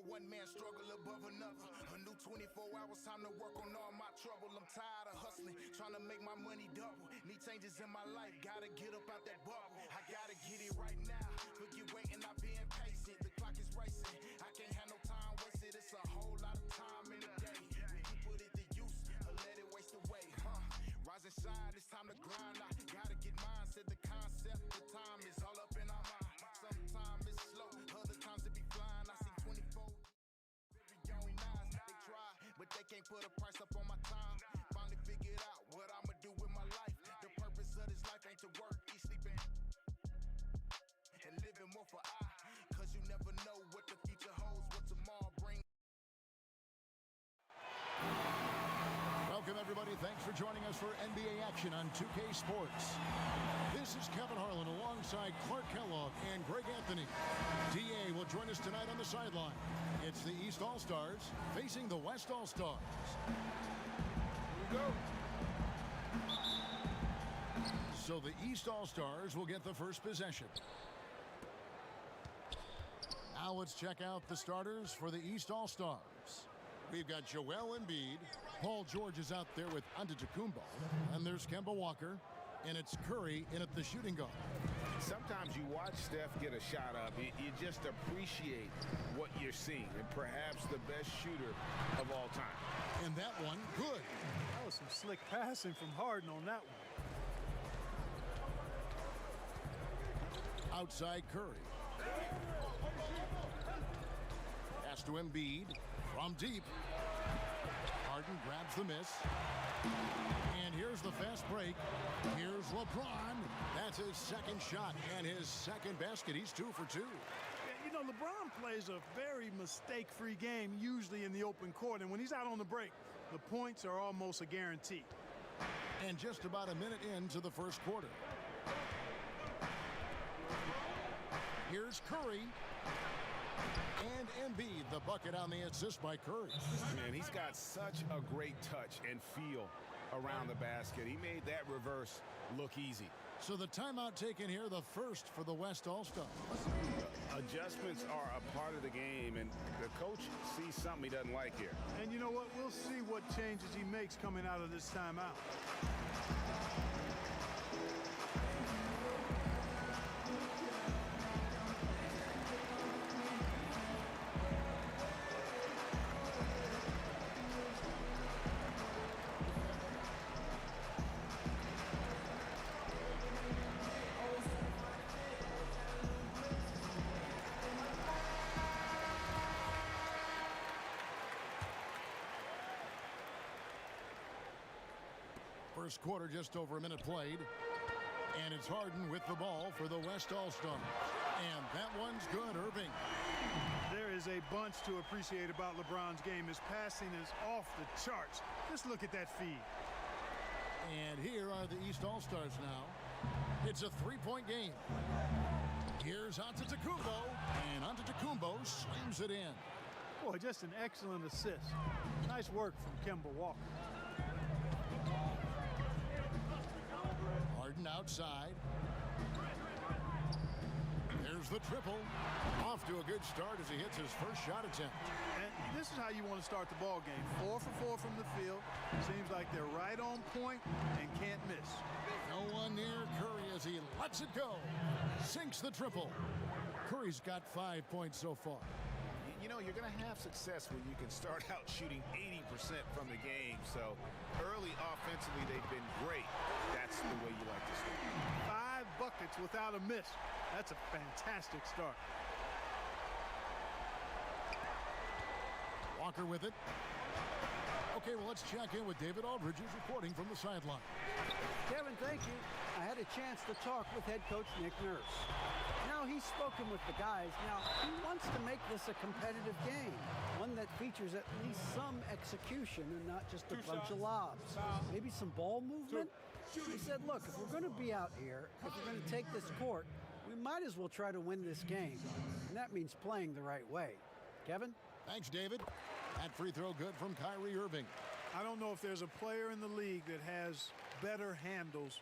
one man struggle above another. A new 24 hours, time to work on all my trouble. I'm tired of hustling, trying to make my money double. Need changes in my life, gotta get up out that bubble. I gotta get it right now. Forget waiting, I'm being patient. The clock is racing. I can't have no time wasted. It's a whole lot of time in the day. When you put it to use, or let it waste away, Rise and shine, it's time to grind. I gotta get mine. Said the concept, the time is all up in our mind. Sometimes it's slow, other times it be flying. I see 24 very young eyes. They try, but they can't put a price up on my time. Finally figured out what I'ma do with my life. The purpose of this life ain't to work, eat, sleeping, and living more for I. Cause you never know what the future holds, what tomorrow brings. Welcome, everybody. Thanks for joining us for NBA action on 2K Sports. This is Kevin Harlan alongside Clark Kellogg and Greg Anthony. DA will join us tonight on the sideline. It's the East All-Stars facing the West All-Stars. Here we go. So the East All-Stars will get the first possession. Now let's check out the starters for the East All-Stars. We've got Joel Embiid. Paul George is out there with Antetokounmpo. And there's Kemba Walker. And it's Curry in at the shooting guard. Sometimes you watch Steph get a shot up. You just appreciate what you're seeing. And perhaps the best shooter of all time. And that one, good. That was some slick passing from Harden on that one. Outside Curry. Pass to Embiid. From deep. Harden grabs the miss. And here's the fast break. Here's LeBron. That's his second shot and his second basket. He's 2 for 2. Yeah, you know, LeBron plays a very mistake-free game, usually in the open court. And when he's out on the break, the points are almost a guarantee. And just about a minute into the first quarter. Here's Curry. And Embiid, the bucket on the assist by Curry. Man, he's got such a great touch and feel around the basket. He made that reverse look easy. So the timeout taken here, the first for the West All-Stars. Adjustments are a part of the game, and the coach sees something he doesn't like here. And you know what? We'll see what changes he makes coming out of this timeout. First quarter, just over a minute played. And it's Harden with the ball for the West All-Stars. And that one's good, Irving. There is a bunch to appreciate about LeBron's game. His passing is off the charts. Just look at that feed. And here are the East All-Stars now. It's a three-point game. Here's Antetokounmpo. And Antetokounmpo slams it in. Boy, just an excellent assist. Nice work from Kemba Walker. Harden outside. There's the triple. Off to a good start as he hits his first shot attempt. And this is how you want to start the ball game. 4 for 4 from the field. Seems like they're right on point and can't miss. No one near Curry as he lets it go. Sinks the triple. Curry's got 5 points so far. You know, you're going to have success when you can start out shooting 80% from the game. So early offensively, they've been great. That's the way you like to start. 5 buckets without a miss. That's a fantastic start. Walker with it. Okay, well, let's check in with David Aldridge, who's reporting from the sideline. Kevin, thank you. I had a chance to talk with head coach Nick Nurse. Now he's spoken with the guys. Now he wants to make this a competitive game, one that features at least some execution and not just a bunch of lobs. Maybe some ball movement. He said, look, if we're going to be out here, if we're going to take this court, we might as well try to win this game. And that means playing the right way. Kevin? Thanks, David. That free throw good from Kyrie Irving. I don't know if there's a player in the league that has better handles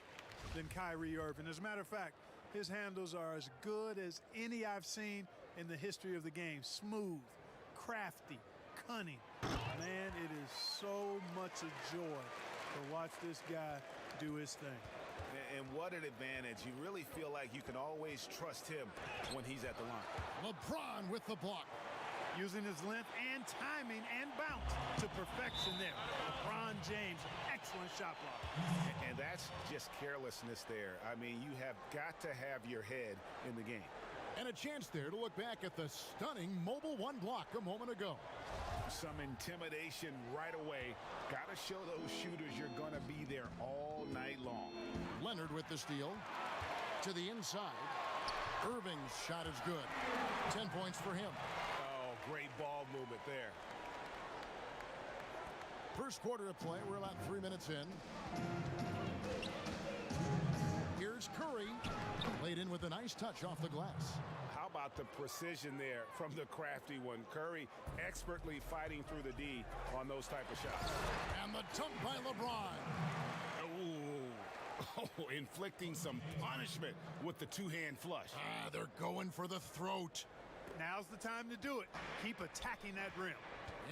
than Kyrie Irving. As a matter of fact, his handles are as good as any I've seen in the history of the game. Smooth, crafty, cunning. Man, it is so much a joy to watch this guy do his thing. And what an advantage. You really feel like you can always trust him when he's at the line. LeBron with the block. Using his length and timing and bounce to perfection there. LeBron James, excellent shot block. And that's just carelessness there. I mean, you have got to have your head in the game. And a chance there to look back at the stunning mobile one block a moment ago. Some intimidation right away. Got to show those shooters you're going to be there all night long. Leonard with the steal. To the inside. Irving's shot is good. 10 points for him. Oh, great ball movement there. First quarter of play. We're about 3 minutes in. Here's Curry. Laid in with a nice touch off the glass. How about the precision there from the crafty one? Curry expertly fighting through the D on those type of shots. And the dunk by LeBron. Oh, inflicting some punishment with the two-hand flush. They're going for the throat. Now's the time to do it. Keep attacking that rim.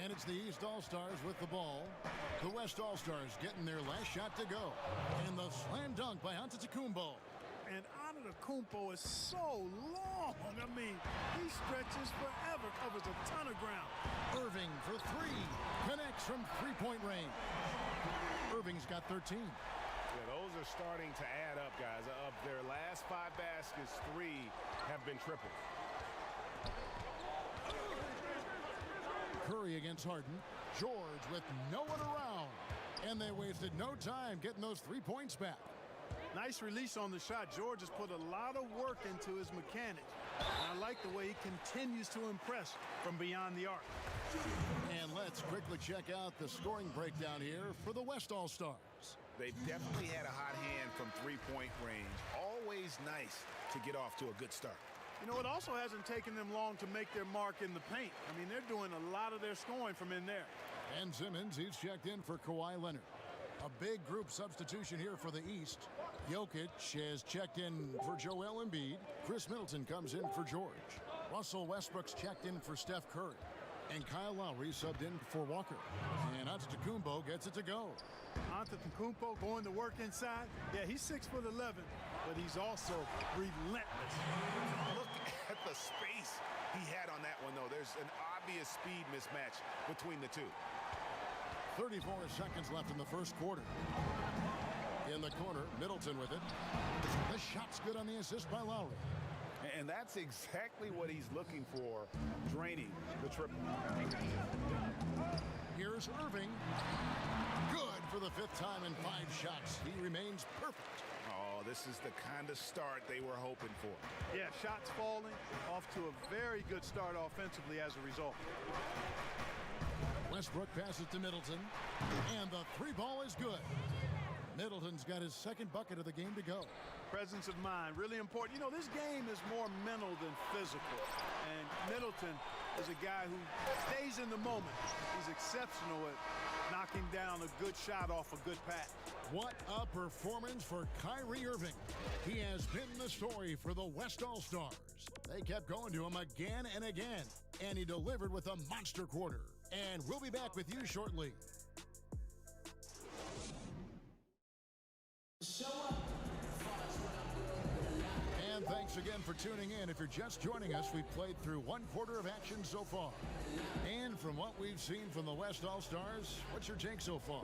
And it's the East All-Stars with the ball. The West All-Stars getting their last shot to go. And the slam dunk by Antetokounmpo. And Antetokounmpo is so long. I mean, he stretches forever, covers a ton of ground. Irving for three. Connects from three-point range. Irving's got 13. Yeah, those are starting to add up, guys. Of their last 5 baskets, 3 have been triples. Curry against Harden. George with no one around. And they wasted no time getting those 3 points back. Nice release on the shot. George has put a lot of work into his mechanics. And I like the way he continues to impress from beyond the arc. And let's quickly check out the scoring breakdown here for the West All-Stars. They've definitely had a hot hand from three-point range. Always nice to get off to a good start. You know, it also hasn't taken them long to make their mark in the paint. I mean, they're doing a lot of their scoring from in there. And Simmons, he's checked in for Kawhi Leonard. A big group substitution here for the East. Jokic has checked in for Joel Embiid. Chris Middleton comes in for George. Russell Westbrook's checked in for Steph Curry. And Kyle Lowry subbed in for Walker. And Antetokounmpo gets it to go. Antetokounmpo going to work inside. Yeah, he's 6'11", but he's also relentless. Look at the space he had on that one, though. There's an obvious speed mismatch between the two. 34 seconds left in the first quarter. In the corner, Middleton with it. The shot's good on the assist by Lowry. And that's exactly what he's looking for, draining the triple. Here's Irving. Good for the 5th time in 5 shots. He remains perfect. Oh, this is the kind of start they were hoping for. Yeah, shots falling, off to a very good start offensively as a result. Westbrook passes to Middleton, and the 3 ball is good. Middleton's got his 2nd bucket of the game to go. Presence of mind, really important. You know, this game is more mental than physical. And Middleton is a guy who stays in the moment. He's exceptional at knocking down a good shot off a good pass. What a performance for Kyrie Irving. He has been the story for the West All-Stars. They kept going to him again and again, and he delivered with a monster quarter. And we'll be back with you shortly. And thanks again for tuning in. If you're just joining us, we've played through 1 quarter of action so far. And from what we've seen from the West All-Stars, what's your take so far?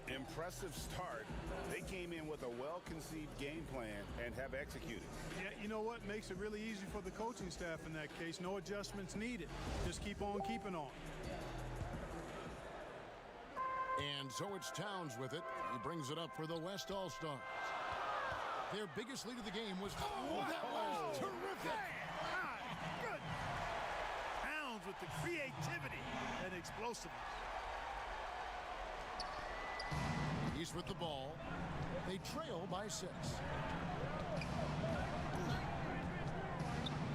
Impressive start. They came in with a well-conceived game plan and have executed. Yeah, you know what? Makes it really easy for the coaching staff in that case. No adjustments needed. Just keep on keeping on. And so it's Towns with it. He brings it up for the West All-Stars. Their biggest lead of the game was... Oh, that was terrific! Good. Towns with the creativity and explosiveness. He's with the ball. They trail by 6.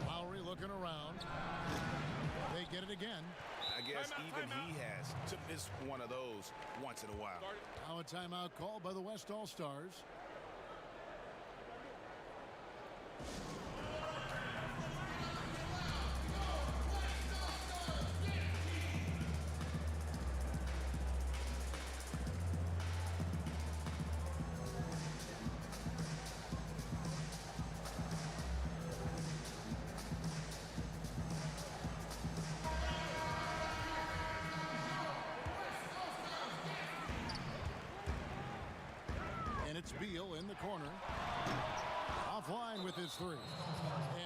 Lowry looking around. They get it again. I guess even he has to miss one of those once in a while. Now a timeout called by the West All-Stars. the corner. Offline with his three.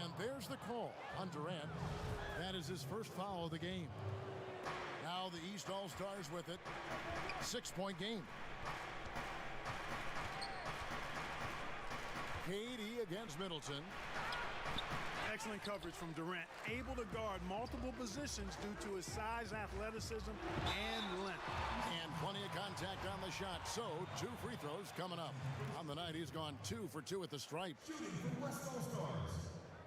And there's the call on Durant. That is his first foul of the game. Now the East All-Stars with it. 6-point game. KD against Middleton. Excellent coverage from Durant. Able to guard multiple positions due to his size, athleticism, and length. And plenty of contact on the shot. So, 2 free throws coming up. On the night, he's gone 2 for 2 at the stripe. Shooting for West All-Stars,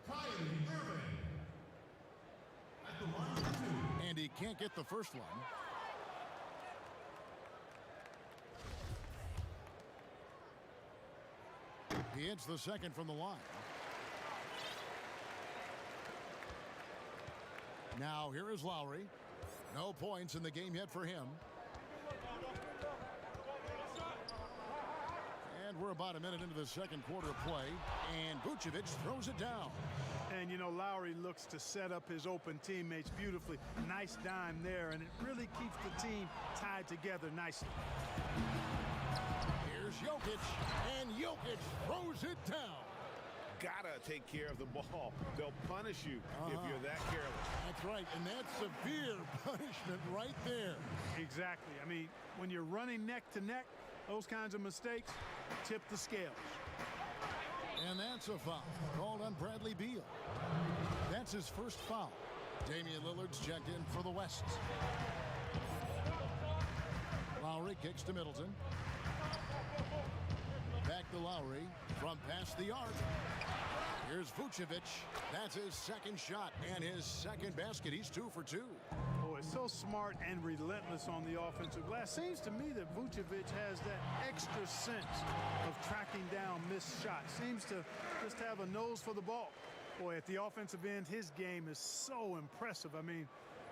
Kyrie Irving. At the line for 2. And he can't get the first one. He hits the second from the line. Now here is Lowry. No points in the game yet for him. And we're about a minute into the second quarter of play. And Vucevic throws it down. And, you know, Lowry looks to set up his open teammates beautifully. Nice dime there, and it really keeps the team tied together nicely. Here's Jokic, and Jokic throws it down. Gotta take care of the ball. They'll punish you if you're that careless. That's right, and that's severe punishment right there. Exactly. I mean, when you're running neck to neck, those kinds of mistakes tip the scales. And that's a foul called on Bradley Beal. That's his first foul. Damian Lillard's checked in for the West. Lowry kicks to Middleton. Back to Lowry from past the arc. Here's Vucevic. That's his second shot and his second basket. He's 2 for 2. Boy, so smart and relentless on the offensive glass. Seems to me that Vucevic has that extra sense of tracking down missed shots. Seems to just have a nose for the ball. Boy, at the offensive end, his game is so impressive. I mean,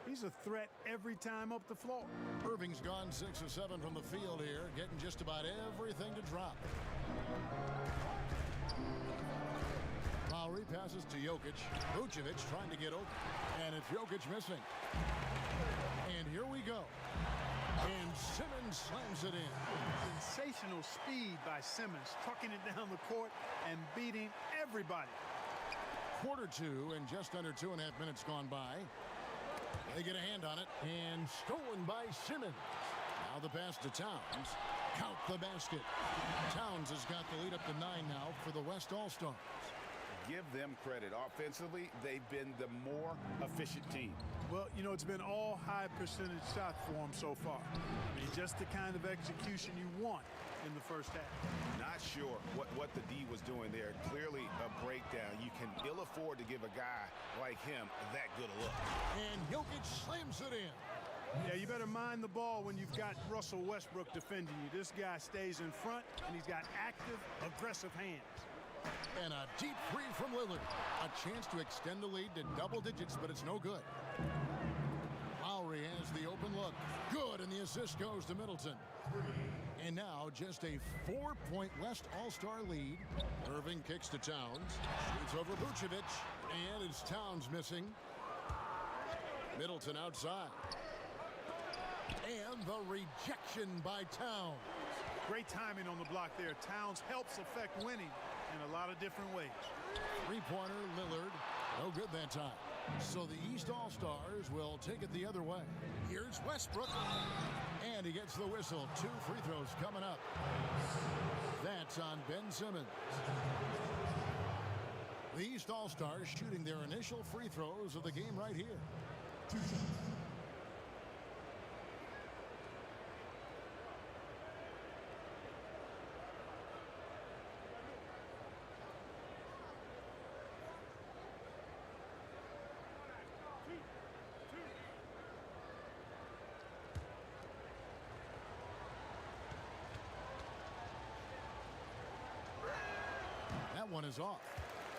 he's a threat every time up the floor. Irving's gone 6 of 7 from the field here, getting just about everything to drop. Lowry passes to Jokic. Vucevic trying to get open. And it's Jokic missing. And here we go. And Simmons slams it in. Sensational speed by Simmons, trucking it down the court and beating everybody. Quarter 2 and just under 2.5 minutes gone by. They get a hand on it and stolen by Simmons. Now the pass to Towns. Count the basket. Towns has got the lead up to 9 now for the West All-Stars. Give them credit. Offensively, they've been the more efficient team. Well, you know, it's been all high percentage shots for them so far. I mean, just the kind of execution you want in the first half. Not sure what the D was doing there. Clearly a breakdown. You can ill afford to give a guy like him that good a look. And Jokic slams it in. Yeah, you better mind the ball when you've got Russell Westbrook defending you. This guy stays in front, and he's got active, aggressive hands. And a deep three from Lillard. A chance to extend the lead to double digits, but it's no good. Lowry has the open look. Good, and the assist goes to Middleton. And now just a 4-point West All-Star lead. Irving kicks to Towns. Shoots over Vucevic. And it's Towns missing. Middleton outside. And the rejection by Towns. Great timing on the block there. Towns helps affect winning in a lot of different ways. Three-pointer, Lillard. No good that time. So the East All-Stars will take it the other way. Here's Westbrook. And he gets the whistle. 2 free throws coming up. That's on Ben Simmons. The East All-Stars shooting their initial free throws of the game right here. 2 shots. That one is off.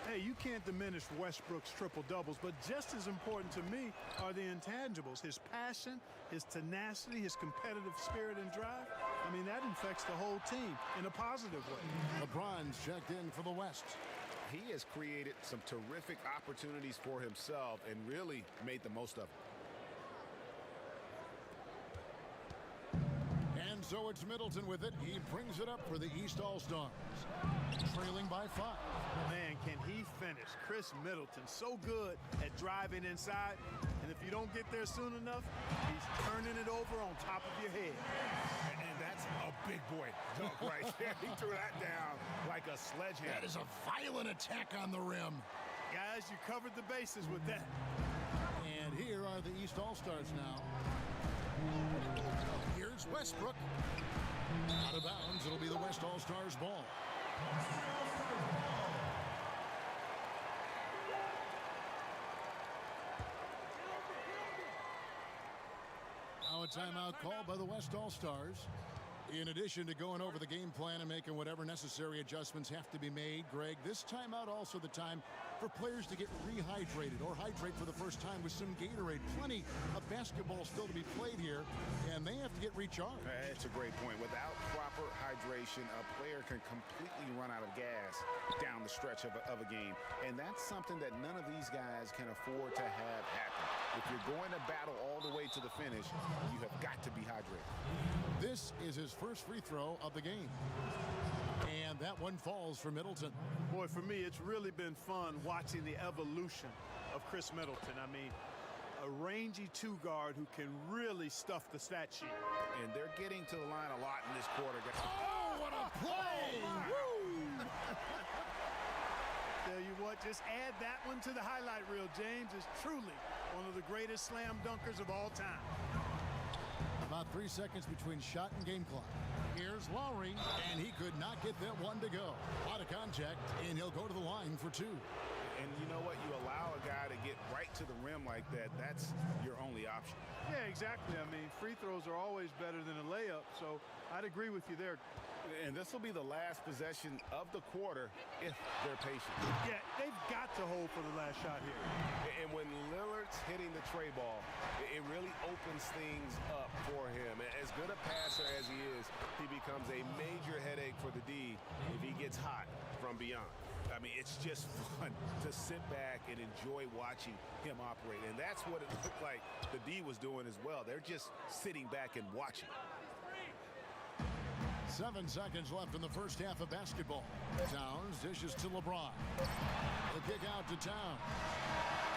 Hey, you can't diminish Westbrook's triple-doubles, but just as important to me are the intangibles. His passion, his tenacity, his competitive spirit and drive. I mean, that infects the whole team in a positive way. LeBron's checked in for the West. He has created some terrific opportunities for himself and really made the most of it. And And so it's Middleton with it. He brings it up for the East All-Stars. Trailing by 5. Man, can he finish? Chris Middleton, so good at driving inside. And if you don't get there soon enough, he's turning it over on top of your head. And that's a big boy dunk right there. He threw that down like a sledgehammer. That is a violent attack on the rim. Guys, you covered the bases with that. And here are the East All-Stars now. Here's Westbrook. Out of bounds, it'll be the West All-Stars ball. Now a timeout called by the West All-Stars. In addition to going over the game plan and making whatever necessary adjustments have to be made, Greg, this timeout also the time for players to get rehydrated or hydrate for the first time with some Gatorade. Plenty of basketball still to be played here, and they have to get recharged. That's a great point. Without proper hydration, a player can completely run out of gas down the stretch of a game. And that's something that none of these guys can afford to have happen. If you're going to battle all the way to the finish, you have got to be hydrated. This is his first free throw of the game. And that one falls for Middleton. Boy, for me, it's really been fun watching the evolution of Chris Middleton. I mean, a rangy two-guard who can really stuff the stat sheet. And they're getting to the line a lot in this quarter. Oh, what a play! Woo! Tell you what, just add that one to the highlight reel. James is truly one of the greatest slam dunkers of all time. About 3 seconds between shot and game clock. Here's Lowry, and he could not get that one to go. A lot of contact, and he'll go to the line for 2. And you know what? You allow a guy to get right to the rim like that, that's your only option. Yeah, exactly. I mean, free throws are always better than a layup, so I'd agree with you there. And this will be the last possession of the quarter if they're patient. Yeah, they've got to hold for the last shot here. And when Lillard's hitting the tray ball, it really opens things up for him. As good a passer as he is, he becomes a major headache for the D if he gets hot from beyond. I mean, it's just fun to sit back and enjoy watching him operate. And that's what it looked like the D was doing as well. They're just sitting back and watching. 7 seconds left in the first half of basketball. Towns dishes to LeBron. The kick out to Towns.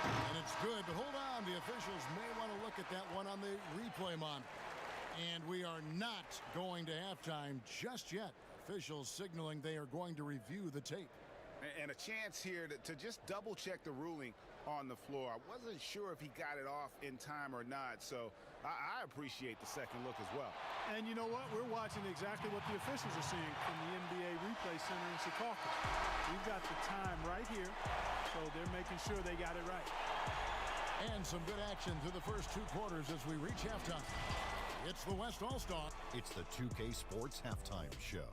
And it's good, but hold on. The officials may want to look at that one on the replay monitor. And we are not going to halftime just yet. Officials signaling they are going to review the tape. And a chance here to just double check the ruling on the floor. I wasn't sure if he got it off in time or not, so I appreciate the second look as well. And you know what? We're watching exactly what the officials are seeing from the NBA Replay Center in Secaucus. We've got the time right here, so they're making sure they got it right. And some good action through the first 2 quarters as we reach halftime. It's the West All-Star. It's the 2K Sports Halftime Show.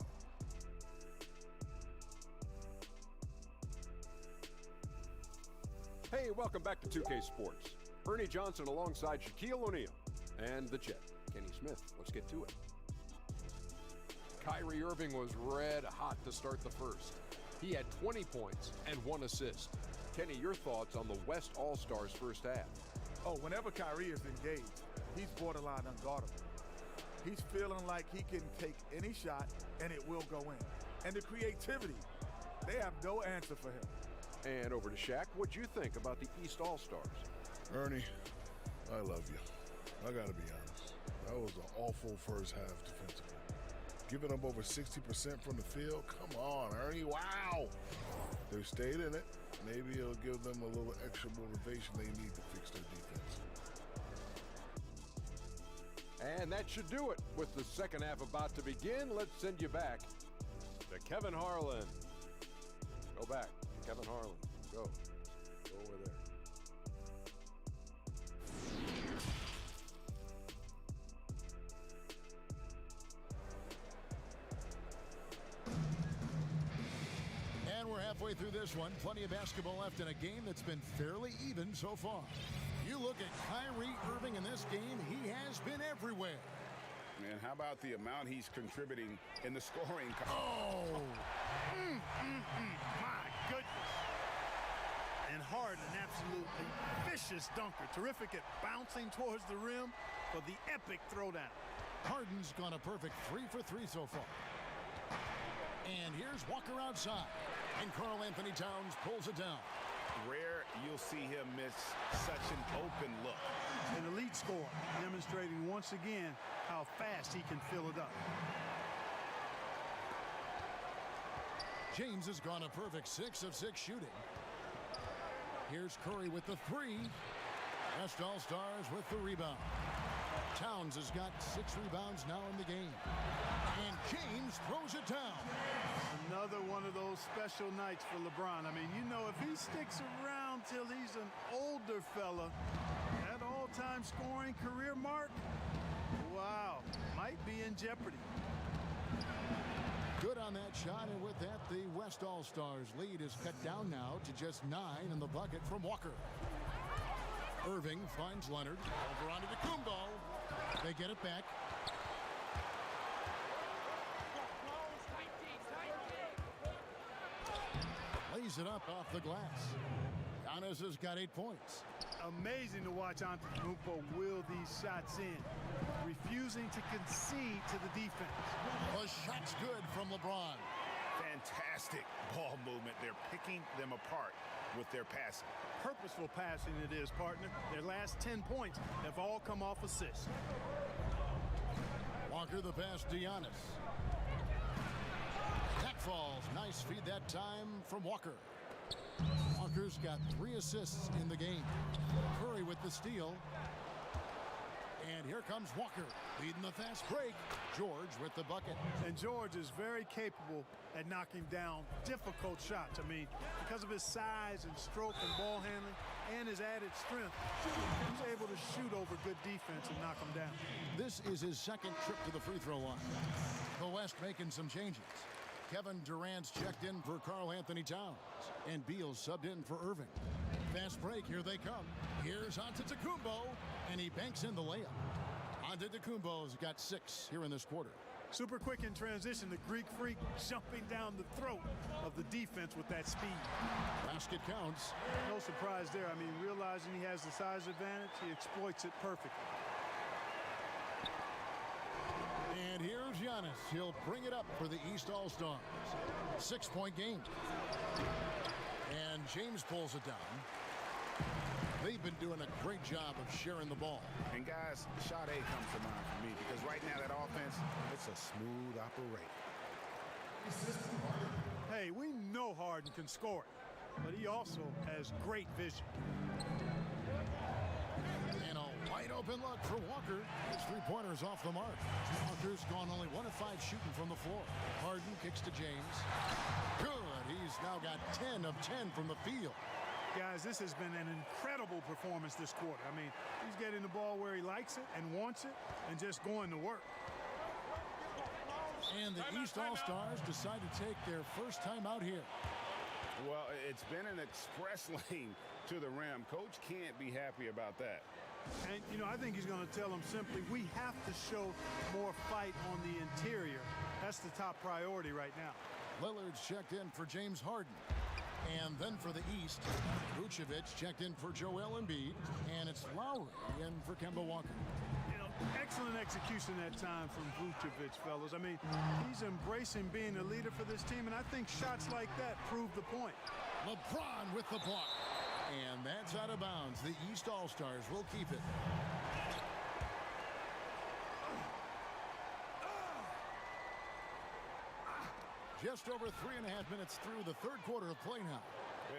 Hey, welcome back to 2K Sports. Ernie Johnson alongside Shaquille O'Neal and the Jet, Kenny Smith. Let's get to it. Kyrie Irving was red hot to start the first. He had 20 points and 1 assist. Kenny, your thoughts on the West All-Stars first half? Oh, whenever Kyrie is engaged, he's borderline unguardable. He's feeling like he can take any shot and it will go in. And the creativity, they have no answer for him. And over to Shaq, what'd you think about the East All-Stars? Ernie, I love you. I gotta be honest. That was an awful first half defensively. Giving up over 60% from the field? Come on, Ernie, wow! They stayed in it. Maybe it'll give them a little extra motivation they need to fix their defense. And that should do it. With the second half about to begin, let's send you back to Kevin Harlan. Go back. Kevin Harlan, go over there. And we're halfway through this one. Plenty of basketball left in a game that's been fairly even so far. You look at Kyrie Irving in this game, he has been everywhere. And how about the amount he's contributing in the scoring? Oh! My goodness. And Harden, an absolutely vicious dunker. Terrific at bouncing towards the rim for the epic throwdown. Harden's gone a perfect 3 for 3 so far. And here's Walker outside. And Karl Anthony Towns pulls it down. Rare you'll see him miss such an open look. An elite scorer, demonstrating once again how fast he can fill it up. James has gone a perfect 6 of 6 shooting. Here's Curry with the 3. West All-Stars with the rebound. Towns has got 6 rebounds now in the game. And James throws it down. Another one of those special nights for LeBron. I mean, you know, if he sticks around till he's an older fella, that all-time scoring career mark, wow, might be in jeopardy. Good on that shot, and with that, the West All-Stars lead is cut down now to just 9 in the bucket from Walker. Irving finds Leonard. Over onto Kumbo. They get it back. Lays it up off the glass. Giannis has got 8 points. Amazing to watch Antetokounmpo will these shots in, refusing to concede to the defense. The shot's good from LeBron. Fantastic ball movement. They're picking them apart with their passing. Purposeful passing it is, partner. Their last 10 points have all come off assists. Walker the pass to Giannis. That falls. Nice feed that time from Walker. Walker's got 3 assists in the game. Curry with the steal. And here comes Walker, leading the fast break. George with the bucket. And George is very capable at knocking down difficult shots. I mean, because of his size and stroke and ball handling and his added strength, he's able to shoot over good defense and knock them down. This is his second trip to the free throw line. The West making some changes. Kevin Durant's checked in for Karl Anthony Towns. And Beal subbed in for Irving. Fast break, here they come. Here's Antetokounmpo, and he banks in the layup. Antetokounmpo's got 6 here in this quarter. Super quick in transition, the Greek freak jumping down the throat of the defense with that speed. Basket counts. No surprise there. I mean, realizing he has the size advantage, he exploits it perfectly. And here's Giannis. He'll bring it up for the East All-Stars. 6-point game. And James pulls it down. They've been doing a great job of sharing the ball. And guys, shot A comes to mind for me because right now that offense, it's a smooth operation. Hey, we know Harden can score it, but he also has great vision. And a wide open look for Walker. His 3-pointer's off the mark. Walker's gone only 1 of 5 shooting from the floor. Harden kicks to James. Good. He's now got 10 of 10 from the field. Guys, this has been an incredible performance this quarter. I mean, he's getting the ball where he likes it and wants it and just going to work. And the East All-Stars decide to take their first time out here. Well, it's been an express lane to the rim. Coach can't be happy about that. And, you know, I think he's going to tell them simply, we have to show more fight on the interior. That's the top priority right now. Lillard's checked in for James Harden. And then for the East, Vucevic checked in for Joel Embiid. And it's Lowry in for Kemba Walker. You know, excellent execution that time from Vucevic, fellas. I mean, he's embracing being a leader for this team, and I think shots like that prove the point. LeBron with the block. And that's out of bounds. The East All-Stars will keep it. Just over 3.5 minutes through the third quarter of play now.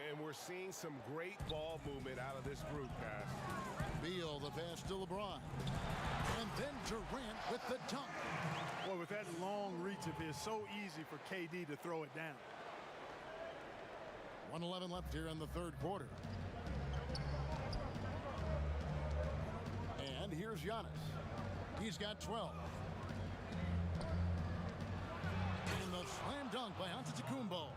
And we're seeing some great ball movement out of this group, guys. Beal, the pass to LeBron. And then Durant with the dunk. Boy, with that long reach of his, so easy for KD to throw it down. 1:11 left here in the third quarter. And here's Giannis. He's got 12. And the slam dunk by Antetokounmpo.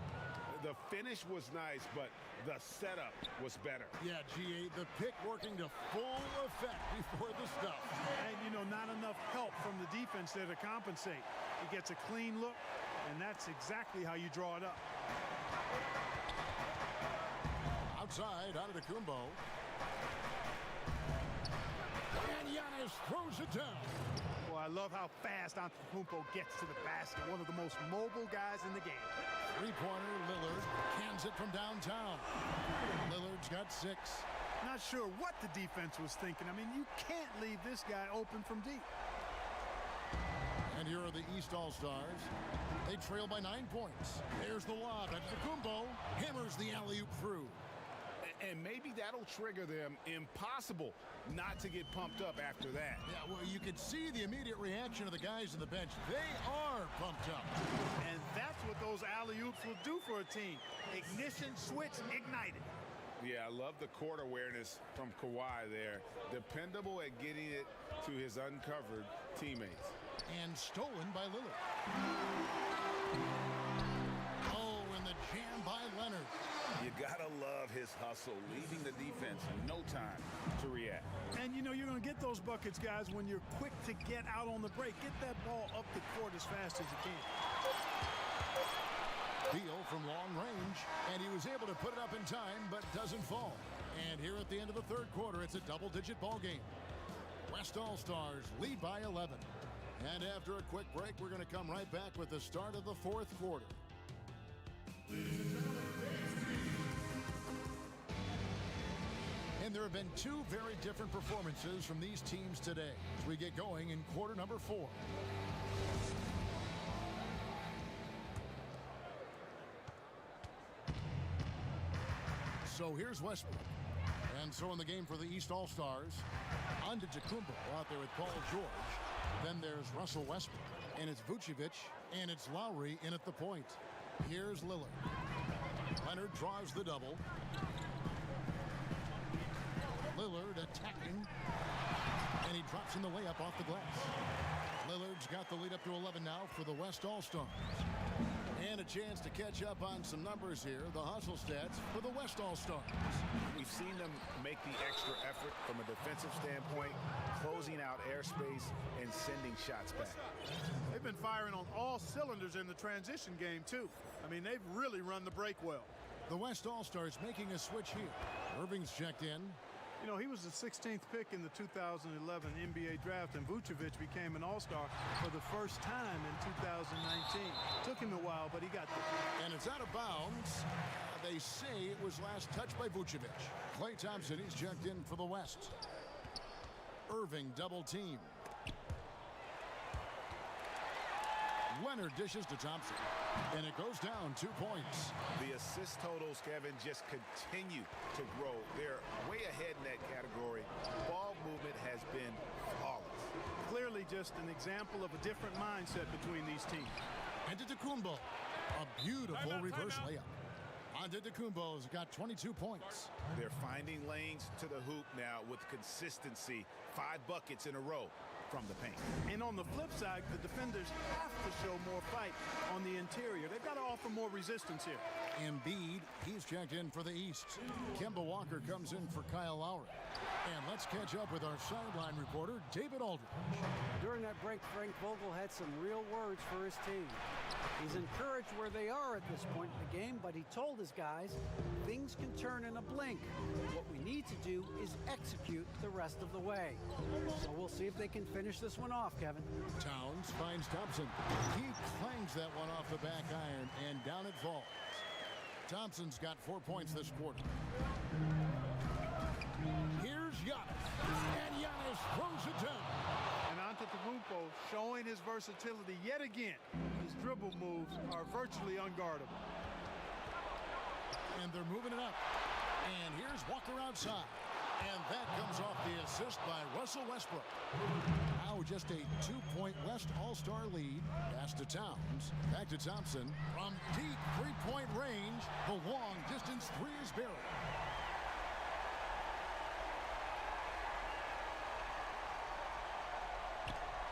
The finish was nice, but the setup was better. Yeah, G.A., the pick working to full effect before the stuff. And, you know, not enough help from the defense there to compensate. He gets a clean look, and that's exactly how you draw it up. Outside, Antetokounmpo. And Giannis throws it down. Well, I love how fast Antetokounmpo gets to the basket. One of the most mobile guys in the game. Three-pointer, Lillard cans it from downtown. Lillard's got 6. Not sure what the defense was thinking. I mean, you can't leave this guy open from deep. And here are the East All-Stars. They trail by 9 points. There's the lob. Antetokounmpo hammers the alley-oop through. And maybe that'll trigger them. Impossible not to get pumped up after that. Yeah, well, you can see the immediate reaction of the guys on the bench. They are pumped up. And that's what those alley-oops will do for a team. Ignition, switch, ignited. Yeah, I love the court awareness from Kawhi there. Dependable at getting it to his uncovered teammates. And stolen by Lillard. Oh, and the jam by Leonard. You gotta love his hustle, leaving the defense no time to react. And you know you're gonna get those buckets, guys, when you're quick to get out on the break. Get that ball up the court as fast as you can. Beal from long range, and he was able to put it up in time, but doesn't fall. And here at the end of the third quarter, it's a double-digit ball game. West All-Stars lead by 11. And after a quick break, we're going to come right back with the start of the fourth quarter. And there have been 2 very different performances from these teams today as we get going in quarter number 4. So here's Westbrook. And so in the game for the East All-Stars, Antetokounmpo out there with Paul George. Then there's Russell Westbrook. And it's Vucevic. And it's Lowry in at the point. Here's Lillard. Leonard draws the double. Lillard attacking. And he drops in the layup off the glass. Lillard's got the lead up to 11 now for the West All-Stars. And a chance to catch up on some numbers here. The hustle stats for the West All-Stars. We've seen them make the extra effort from a defensive standpoint, closing out airspace and sending shots back. They've been firing on all cylinders in the transition game, too. I mean, they've really run the break well. The West All-Stars making a switch here. Irving's checked in. You know, he was the 16th pick in the 2011 NBA draft, and Vucevic became an All-Star for the first time in 2019. Took him a while, but he got there. And it's out of bounds. They say it was last touched by Vucevic. Klay Thompson, he's checked in for the West. Irving double team. Leonard dishes to Thompson. And it goes down 2 points. The assist totals, Kevin, just continue to grow. They're way ahead in that category. Ball movement has been flawless. Clearly just an example of a different mindset between these teams. Antetokounmpo, a beautiful reverse layup. Antetokounmpo's got 22 points. They're finding lanes to the hoop now with consistency. 5 buckets in a row from the paint. And on the flip side, the defenders have to show more fight on the interior. They've got to offer more resistance here. Embiid, he's checked in for the East. Kemba Walker comes in for Kyle Lowry. And let's catch up with our sideline reporter, David Aldridge. During that break, Frank Vogel had some real words for his team. He's encouraged where they are at this point in the game, but he told his guys things can turn in a blink. What we need to do is execute the rest of the way. So we'll see if they can finish this one off, Kevin. Towns finds Thompson. He clangs that one off the back iron, and down it falls. Thompson's got 4 points this quarter. Here's Giannis. And Giannis throws it down. And Antetokounmpo showing his versatility yet again. His dribble moves are virtually unguardable. And they're moving it up. And here's Walker outside. And that comes off the assist by Russell Westbrook. Now just a 2-point West All-Star lead. Pass to Towns. Back to Thompson. From deep three-point range, the long distance three is buried.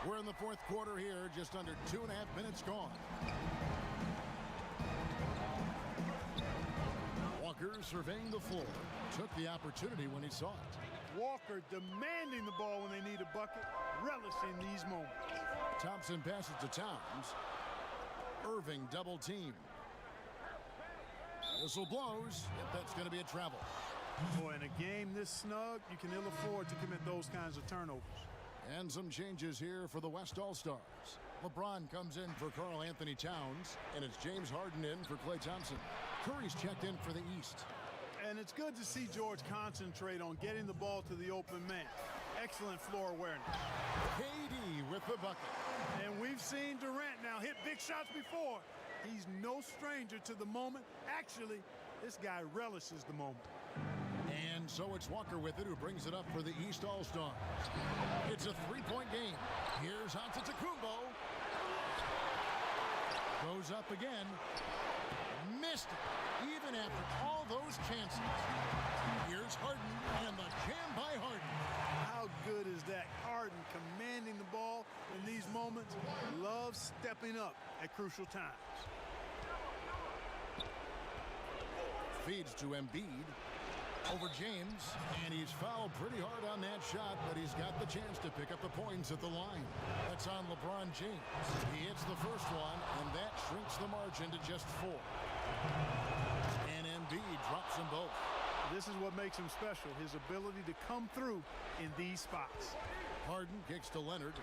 We're in the fourth quarter here, just under 2.5 minutes gone. Walker surveying the floor, took the opportunity when he saw it. Walker demanding the ball when they need a bucket, relishing these moments. Thompson passes to Towns. Irving double team. Whistle blows. If that's going to be a travel. Boy, in a game this snug, you can ill afford to commit those kinds of turnovers. And some changes here for the West All-Stars. LeBron comes in for Karl Anthony Towns, and it's James Harden in for Klay Thompson. Curry's checked in for the East. And it's good to see George concentrate on getting the ball to the open man. Excellent floor awareness. KD with the bucket. And we've seen Durant now hit big shots before. He's no stranger to the moment. Actually, this guy relishes the moment. And so it's Walker with it, who brings it up for the East All-Stars. It's a three-point game. Here's Antetokounmpo. Goes up again. Missed it, even after all those chances. Here's Harden, and the jam by Harden. How good is that? Harden commanding the ball in these moments. Loves stepping up at crucial times. Feeds to Embiid. Over James, and he's fouled pretty hard on that shot, but he's got the chance to pick up the points at the line. That's on LeBron James. He hits the first one, and that shrinks the margin to just 4. And Embiid drops them both. This is what makes him special, his ability to come through in these spots. Harden kicks to Leonard.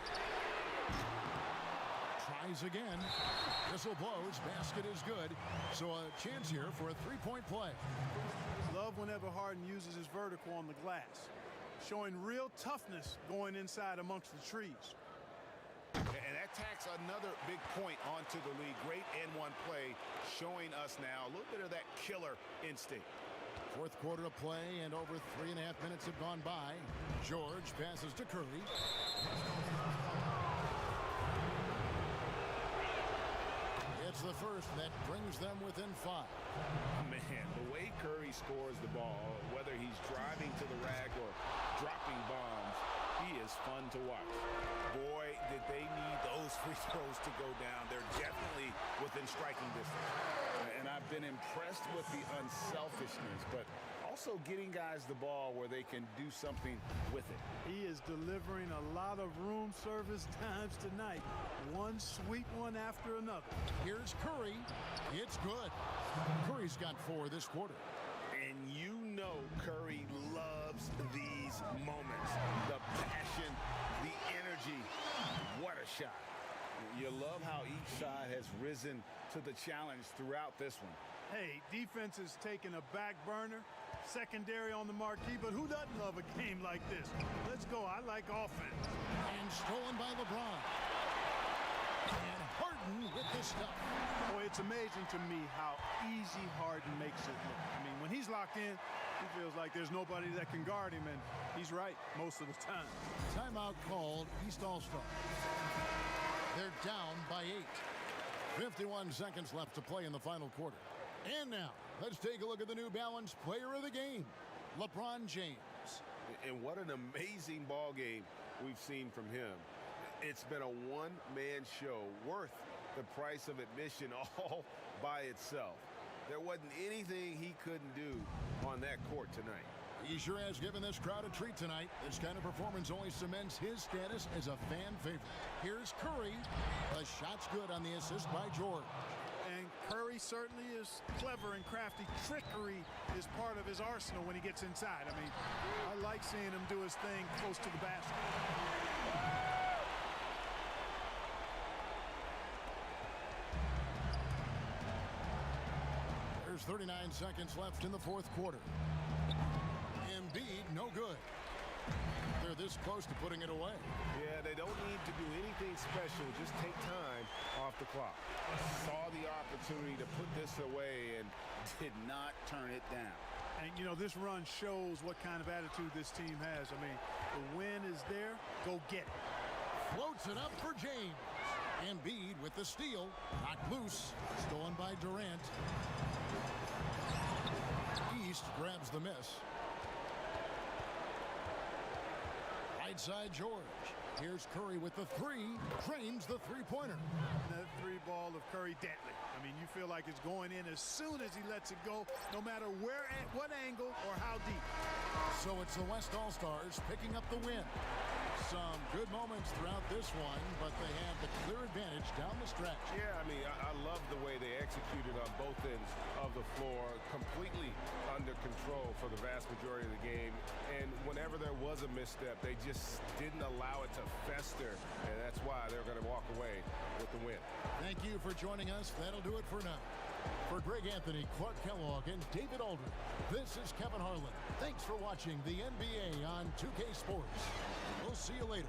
Tries again. Whistle blows. Basket is good. So a chance here for a three-point play. Love whenever Harden uses his vertical on the glass, showing real toughness going inside amongst the trees. And that tacks another big point onto the league. Great N1 play, showing us now a little bit of that killer instinct. Fourth quarter of play, and over 3.5 minutes have gone by. George passes to Curry. It's the first that brings them within 5. Man, the way Curry scores the ball, whether he's driving to the rack or dropping bombs, he is fun to watch. Boy, did they need those free throws to go down. They're definitely within striking distance. And I've been impressed with the unselfishness, but also getting guys the ball where they can do something with it. He is delivering a lot of room service times tonight. One sweet one after another. Here's Curry. It's good. Curry's got 4 this quarter. And you know Curry loves these moments. The passion, the energy. What a shot. You love how each side has risen to the challenge throughout this one. Hey, defense is taking a back burner, secondary on the marquee, but who doesn't love a game like this? Let's go. I like offense. And stolen by LeBron. And Harden with the stuff. Boy, it's amazing to me how easy Harden makes it look. I mean, when he's locked in, he feels like there's nobody that can guard him, and he's right most of the time. Timeout called, East All-Stars. They're down by 8. 51 seconds left to play in the final quarter. And now, let's take a look at the New Balance player of the game, LeBron James. And what an amazing ball game we've seen from him. It's been a one-man show worth the price of admission all by itself. There wasn't anything he couldn't do on that court tonight. He sure has given this crowd a treat tonight. This kind of performance only cements his status as a fan favorite. Here's Curry. The shot's good on the assist by George. And Curry certainly is clever and crafty. Trickery is part of his arsenal when he gets inside. I mean, I like seeing him do his thing close to the basket. There's 39 seconds left in the fourth quarter. Embiid, no good. They're this close to putting it away. Yeah, they don't need to do anything special. Just take time off the clock. Saw the opportunity to put this away and did not turn it down. And, you know, this run shows what kind of attitude this team has. I mean, the win is there. Go get it. Floats it up for James. Embiid with the steal. Knocked loose. Stolen by Durant. East grabs the miss. Right side George. Here's Curry with the 3. Frames the three-pointer. That 3 ball of Curry deadly. I mean, you feel like it's going in as soon as he lets it go, no matter where, at what angle, or how deep. So it's the West All-Stars picking up the win. Some good moments throughout this one, but they had the clear advantage down the stretch. Yeah, I mean, I love the way they executed on both ends of the floor, completely under control for the vast majority of the game. And whenever there was a misstep, they just didn't allow it to fester. And that's why they're going to walk away with the win. Thank you for joining us. That'll do it for now. For Greg Anthony, Clark Kellogg, and David Aldridge, this is Kevin Harlan. Thanks for watching the NBA on 2K Sports. We'll see you later.